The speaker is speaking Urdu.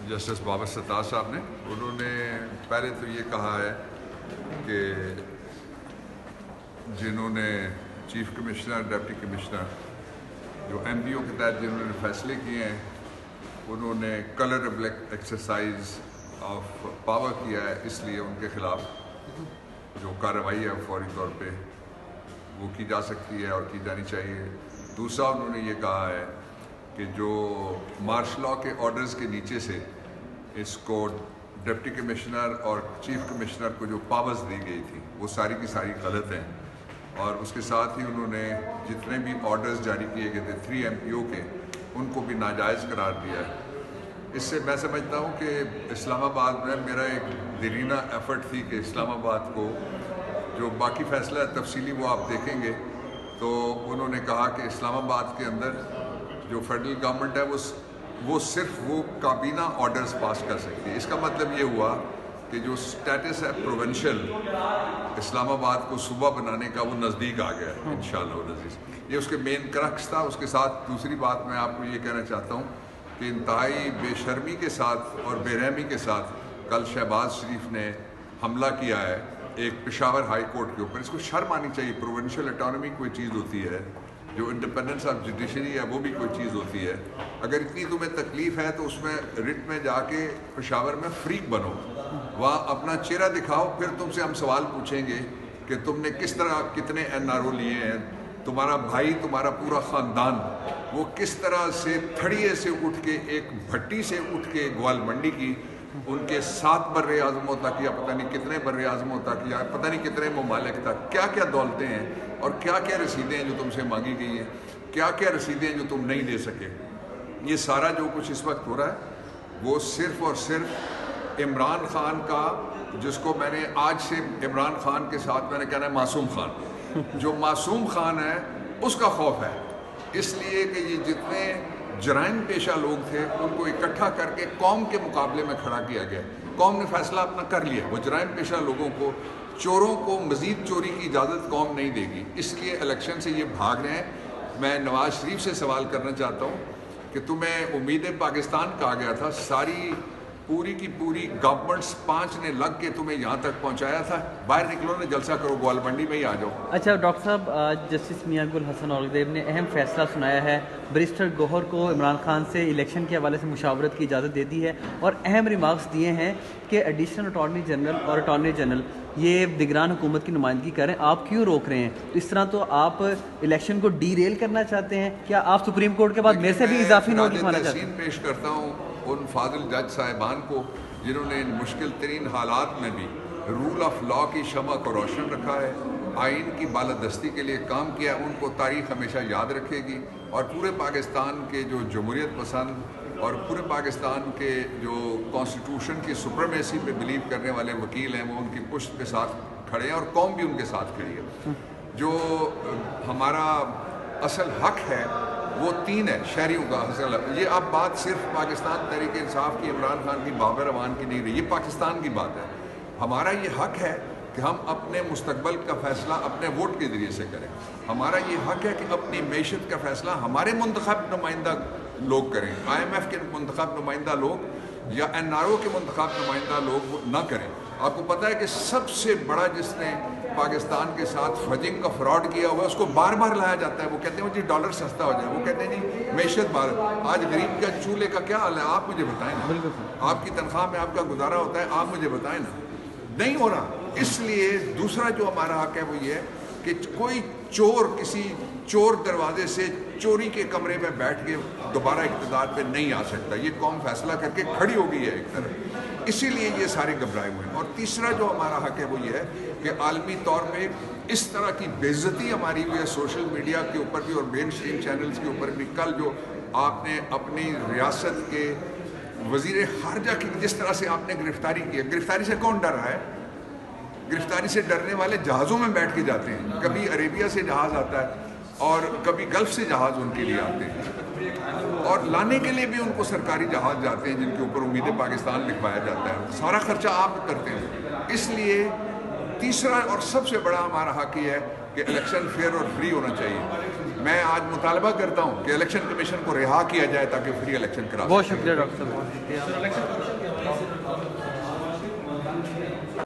جسٹس بابر ستار صاحب نے، انہوں نے پہلے تو یہ کہا ہے کہ جنہوں نے چیف کمشنر، ڈپٹی کمشنر جو ایم پی او کے تحت جنہوں نے فیصلے کیے ہیں، انہوں نے کلر ایکسرسائز آف پاور کیا ہے، اس لیے ان کے خلاف جو کارروائی ہے فوری طور پہ وہ کی جا سکتی ہے اور کی جانی چاہیے۔ دوسرا انہوں نے یہ کہا ہے کہ جو مارشل لاء کے آرڈرز کے نیچے سے اس کو ڈپٹی کمشنر اور چیف کمشنر کو جو پاورز دی گئی تھی وہ ساری کی ساری غلط ہیں، اور اس کے ساتھ ہی انہوں نے جتنے بھی آرڈرز جاری کیے گئے تھے 3 MPO کے، ان کو بھی ناجائز قرار دیا ہے۔ اس سے میں سمجھتا ہوں کہ اسلام آباد میں میرا ایک دیرینہ ایفرٹ تھی کہ اسلام آباد کو جو باقی فیصلہ تفصیلی وہ آپ دیکھیں گے، تو انہوں نے کہا کہ اسلام آباد کے اندر جو فیڈرل گورنمنٹ ہے وہ صرف وہ کابینہ آرڈرز پاس کر سکتی ہے۔ اس کا مطلب یہ ہوا کہ جو سٹیٹس ہے پروونشل اسلام آباد کو صوبہ بنانے کا، وہ نزدیک آ گیا ہے انشاءاللہ العزیز۔ یہ اس کے مین کرکس تھا۔ اس کے ساتھ دوسری بات میں آپ کو یہ کہنا چاہتا ہوں کہ انتہائی بے شرمی کے ساتھ اور بے رحمی کے ساتھ کل شہباز شریف نے حملہ کیا ہے ایک پشاور ہائی کورٹ کے اوپر۔ اس کو شرم آنی چاہیے۔ پروونشل اٹانومی کوئی چیز ہوتی ہے، جو انڈیپینڈنس آف جوڈیشری ہے وہ بھی کوئی چیز ہوتی ہے۔ اگر اتنی تمہیں تکلیف ہے تو اس میں رٹ میں جا کے پشاور میں فریق بنو، وہاں اپنا چہرہ دکھاؤ، پھر تم سے ہم سوال پوچھیں گے کہ تم نے کس طرح کتنے NRO لیے ہیں، تمہارا بھائی، تمہارا پورا خاندان وہ کس طرح سے تھڑیے سے اٹھ کے، ایک بھٹی سے اٹھ کے گوال منڈی کی، ان کے 7 بر اعظموں تک یا پتہ نہیں کتنے بر اعظموں تک یا پتہ نہیں کتنے ممالک تک کیا کیا دولتیں ہیں اور کیا کیا رسیدیں ہیں جو تم سے مانگی گئی ہیں، کیا کیا رسیدیں ہیں جو تم نہیں دے سکے۔ یہ سارا جو کچھ اس وقت ہو رہا ہے وہ صرف اور صرف عمران خان کا، جس کو میں نے آج سے عمران خان کے ساتھ میں نے کہنا ہے معصوم خان، جو معصوم خان ہے اس کا خوف ہے، اس لیے کہ یہ جتنے جرائم پیشہ لوگ تھے ان کو اکٹھا کر کے قوم کے مقابلے میں کھڑا کیا گیا۔ قوم نے فیصلہ اپنا کر لیا، وہ جرائم پیشہ لوگوں کو، چوروں کو مزید چوری کی اجازت قوم نہیں دے گی، اس لیے الیکشن سے یہ بھاگ رہے ہیں۔ میں نواز شریف سے سوال کرنا چاہتا ہوں کہ تمہیں امید پاکستان کہا گیا تھا، ساری پوری کی پوری گورنمنٹس 5 نے لگ کے تمہیں یہاں تک پہنچایا تھا، باہر نکلو نے جلسہ کرو، گوال منڈی میں ہی آ جاؤ۔ اچھا ڈاکٹر صاحب، جسٹس میاں گل حسن اورنگزیب نے اہم فیصلہ سنایا ہے، بیرسٹر گوہر کو عمران خان سے الیکشن کے حوالے سے مشاورت کی اجازت دے دی ہے، اور اہم ریمارکس دیے ہیں کہ ایڈیشنل اٹارنی جنرل اور اٹارنی جنرل یہ نگران حکومت کی نمائندگی کریں، آپ کیوں روک رہے ہیں؟ اس طرح تو آپ الیکشن کو ڈی ریل کرنا چاہتے ہیں، کیا آپ سپریم کورٹ کے بعد میرے سے بھی اضافی نوٹ لکھوانا چاہتے ہیں؟ پیش کرتا ہوں ان فاضل جج صاحبان کو جنہوں نے ان مشکل ترین حالات میں بھی رول آف لاء کی شمع کو روشن رکھا ہے، آئین کی بالادستی کے لیے کام کیا، ان کو تاریخ ہمیشہ یاد رکھے گی، اور پورے پاکستان کے جو جمہوریت پسند اور پورے پاکستان کے جو کانسٹیٹیوشن کی سپریمیسی پہ بلیو کرنے والے وکیل ہیں وہ ان کی پشت کے ساتھ کھڑے ہیں، اور قوم بھی ان کے ساتھ کھڑی ہے۔ جو ہمارا اصل حق ہے وہ 3 ہے شہریوں کا اصل حق۔ یہ اب بات صرف پاکستان تحریک انصاف کی، عمران خان کی، بابر اعوان کی نہیں رہی، یہ پاکستان کی بات ہے۔ ہمارا یہ حق ہے کہ ہم اپنے مستقبل کا فیصلہ اپنے ووٹ کے ذریعے سے کریں۔ ہمارا یہ حق ہے کہ اپنی معیشت کا فیصلہ ہمارے منتخب نمائندہ لوگ کریں، IMF کے منتخب نمائندہ لوگ یا NRO کے منتخب نمائندہ لوگ نہ کریں۔ آپ کو پتہ ہے کہ سب سے بڑا جس نے پاکستان کے ساتھ فجنگ کا فراڈ کیا ہوا ہے اس کو بار بار لایا جاتا ہے، وہ کہتے ہیں جی ڈالر سستا ہو جائے، وہ کہتے ہیں جی معیشت بار۔ آج غریب کا چولہے کا کیا حال ہے آپ مجھے بتائیں نا، آپ کی تنخواہ میں آپ کا گزارا ہوتا ہے، آپ مجھے بتائیں نا، نہیں ہو رہا۔ اس لیے دوسرا جو ہمارا حق ہے وہ یہ ہے کہ کوئی چور کسی چور دروازے سے چوری کے کمرے میں بیٹھ کے دوبارہ اقتدار پہ نہیں آ سکتا، یہ قوم فیصلہ کر کے کھڑی ہو گئی ہے ایک طرف، اسی لیے یہ سارے گھبرائے ہوئے ہیں۔ اور تیسرا جو ہمارا حق ہے وہ یہ ہے کہ عالمی طور پہ اس طرح کی بے عزتی ہماری ہوئی ہے سوشل میڈیا کے اوپر بھی اور مین اسٹریم چینلز کے اوپر بھی۔ کل جو آپ نے اپنی ریاست کے وزیر خارجہ کی جس طرح سے آپ نے گرفتاری کی ہے، گرفتاری سے کون ڈر رہا ہے؟ گرفتاری سے ڈرنے والے جہازوں میں بیٹھ کے جاتے ہیں، کبھی عربیہ سے جہاز آتا ہے اور کبھی گلف سے جہاز ان کے لیے آتے ہیں، اور لانے کے لیے بھی ان کو سرکاری جہاز جاتے ہیں جن کے اوپر امید پاکستان لکھوایا جاتا ہے، سارا خرچہ آپ کرتے ہیں۔ اس لیے تیسرا اور سب سے بڑا ہمارا حق یہ ہے کہ الیکشن فیئر اور فری ہونا چاہیے۔ میں آج مطالبہ کرتا ہوں کہ الیکشن کمیشن کو رہا کیا جائے تاکہ فری الیکشن کرا بہت شکریہ ڈاکٹر صاحب، بہت شکریہ.